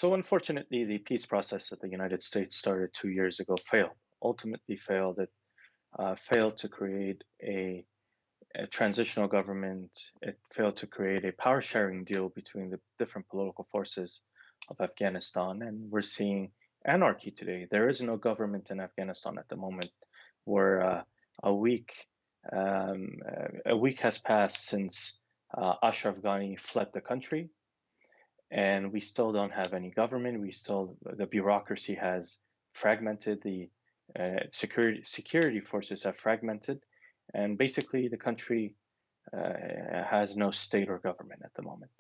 So unfortunately, the peace process that the United States started 2 years ago failed. Ultimately, failed. It failed to create a transitional government. It failed to create a power sharing deal between the different political forces of Afghanistan, and we're seeing anarchy today. There is no government in Afghanistan at the moment. Where a week a week has passed since Ashraf Ghani fled the country, and we still don't have any government. The bureaucracy has fragmented. The security forces have fragmented, and basically the country has no state or government at the moment.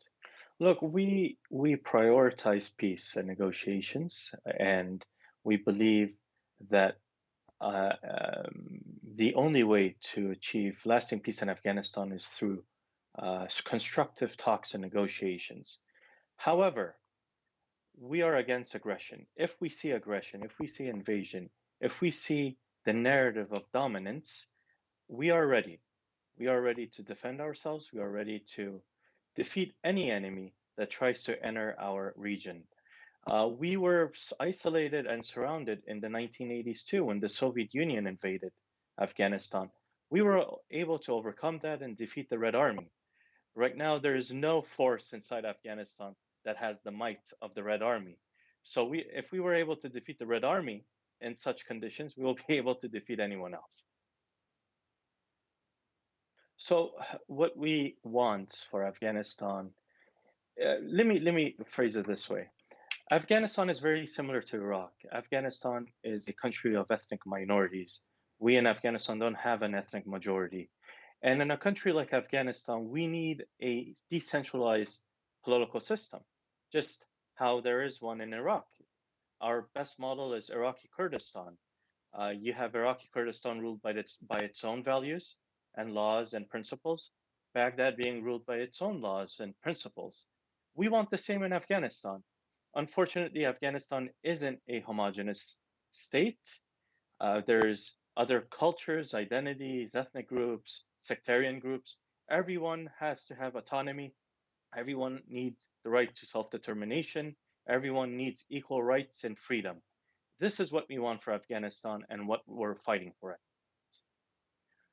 Look, we prioritize peace and negotiations, and we believe that the only way to achieve lasting peace in Afghanistan is through constructive talks and negotiations. However, we are against aggression. If we see aggression, if we see invasion, if we see the narrative of dominance, we are ready. We are ready to defend ourselves. We are ready to defeat any enemy that tries to enter our region. We were isolated and surrounded in the 1980s too, when the Soviet Union invaded Afghanistan. We were able to overcome that and defeat the Red Army. Right now, there is no force inside Afghanistan that has the might of the Red Army. So if we were able to defeat the Red Army in such conditions, we will be able to defeat anyone else. So what we want for Afghanistan, let me phrase it this way. Afghanistan is very similar to Iraq. Afghanistan is a country of ethnic minorities. We in Afghanistan don't have an ethnic majority. And in a country like Afghanistan, we need a decentralized political system, just how there is one in Iraq. Our best model is Iraqi Kurdistan. You have Iraqi Kurdistan ruled by its own values and laws and principles, Baghdad being ruled by its own laws and principles. We want the same in Afghanistan. Unfortunately, Afghanistan isn't a homogenous state. There's other cultures, identities, ethnic groups, sectarian groups. Everyone has to have autonomy. Everyone needs the right to self-determination. Everyone needs equal rights and freedom. This is what we want for Afghanistan and what we're fighting for.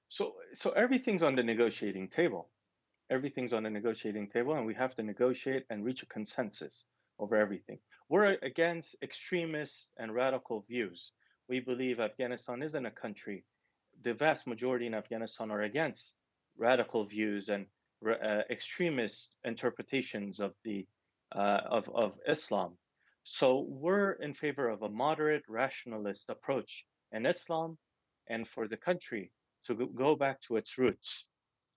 So everything's on the negotiating table. Everything's on the negotiating table, and we have to negotiate and reach a consensus over everything. We're against extremist and radical views. We believe Afghanistan isn't a country. The vast majority in Afghanistan are against radical views and extremist interpretations of the of Islam. So we're in favor of a moderate, rationalist approach in Islam, and for the country to go back to its roots,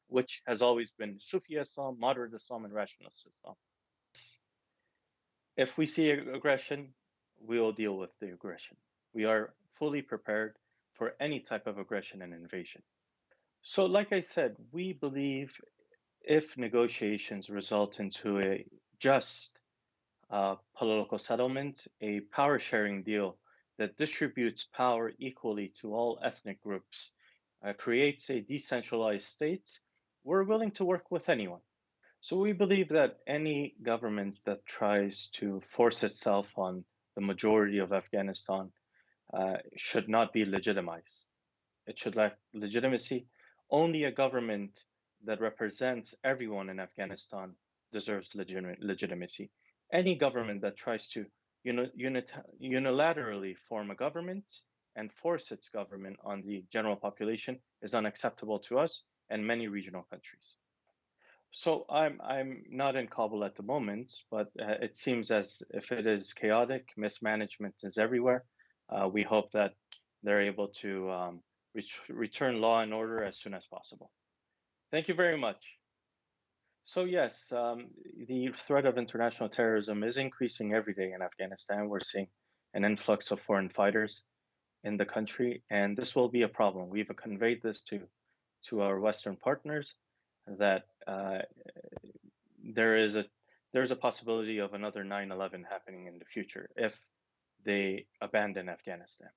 which has always been Sufi Islam, moderate Islam, and rationalist Islam. If we see aggression, we will deal with the aggression. We are fully prepared for any type of aggression and invasion. So, like I said, we believe if negotiations result into a just political settlement, a power sharing deal that distributes power equally to all ethnic groups, creates a decentralized state, we're willing to work with anyone. So we believe that any government that tries to force itself on the majority of Afghanistan should not be legitimized. It should lack legitimacy. Only a government that represents everyone in Afghanistan deserves legitimacy. Any government that tries to unilaterally form a government and force its government on the general population is unacceptable to us and many regional countries. So I'm not in Kabul at the moment, but it seems as if it is chaotic. Mismanagement is everywhere. We hope that they're able to return law and order as soon as possible. Thank you very much. So yes, the threat of international terrorism is increasing every day in Afghanistan. We're seeing an influx of foreign fighters in the country, and this will be a problem. We've conveyed this to our Western partners that there is a possibility of another 9/11 happening in the future if they abandon Afghanistan.